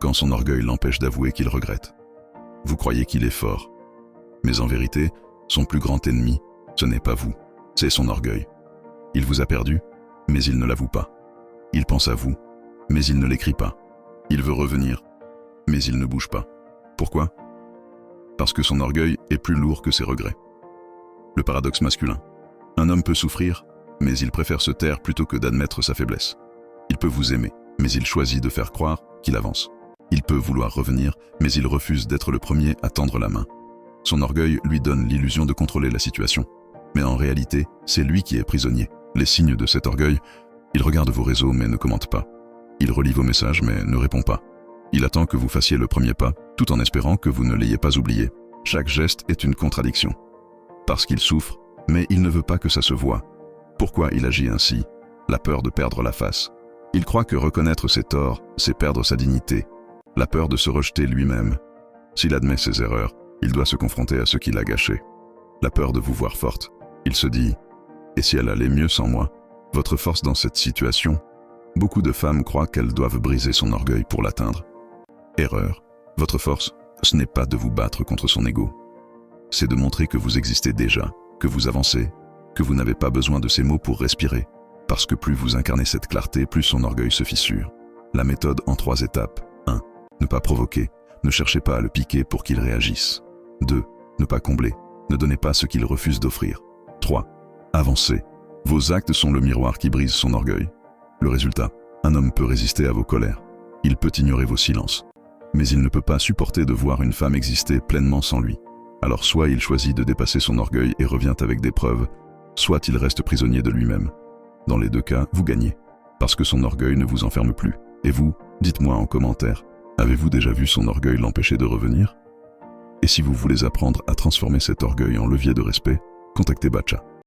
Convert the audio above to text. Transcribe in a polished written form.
quand son orgueil l'empêche d'avouer qu'il regrette. Vous croyez qu'il est fort. Mais en vérité, son plus grand ennemi, ce n'est pas vous, c'est son orgueil. Il vous a perdu, mais il ne l'avoue pas. Il pense à vous, mais il ne l'écrit pas. Il veut revenir, mais il ne bouge pas. Pourquoi? Parce que son orgueil est plus lourd que ses regrets. Le paradoxe masculin. Un homme peut souffrir, mais il préfère se taire plutôt que d'admettre sa faiblesse. Il peut vous aimer, mais il choisit de faire croire qu'il avance. Il peut vouloir revenir, mais il refuse d'être le premier à tendre la main. Son orgueil lui donne l'illusion de contrôler la situation. Mais en réalité, c'est lui qui est prisonnier. Les signes de cet orgueil: il regarde vos réseaux mais ne commente pas. Il relit vos messages mais ne répond pas. Il attend que vous fassiez le premier pas, tout en espérant que vous ne l'ayez pas oublié. Chaque geste est une contradiction. Parce qu'il souffre, mais il ne veut pas que ça se voie. Pourquoi il agit ainsi? La peur de perdre la face. Il croit que reconnaître ses torts, c'est perdre sa dignité. La peur de se rejeter lui-même. S'il admet ses erreurs, il doit se confronter à ce qui l'a gâché. La peur de vous voir forte. Il se dit: et si elle allait mieux sans moi? Votre force dans cette situation? Beaucoup de femmes croient qu'elles doivent briser son orgueil pour l'atteindre. Erreur. Votre force, ce n'est pas de vous battre contre son ego. C'est de montrer que vous existez déjà, que vous avancez, que vous n'avez pas besoin de ces mots pour respirer. Parce que plus vous incarnez cette clarté, plus son orgueil se fissure. La méthode en 3 étapes. 1. Ne pas provoquer. Ne cherchez pas à le piquer pour qu'il réagisse. 2. Ne pas combler. Ne donnez pas ce qu'il refuse d'offrir. 3. Avancez. Vos actes sont le miroir qui brise son orgueil. Le résultat: un homme peut résister à vos colères. Il peut ignorer vos silences. Mais il ne peut pas supporter de voir une femme exister pleinement sans lui. Alors soit il choisit de dépasser son orgueil et revient avec des preuves, soit il reste prisonnier de lui-même. Dans les 2 cas, vous gagnez, parce que son orgueil ne vous enferme plus. Et vous, dites-moi en commentaire, avez-vous déjà vu son orgueil l'empêcher de revenir? Et si vous voulez apprendre à transformer cet orgueil en levier de respect, contactez Batcha.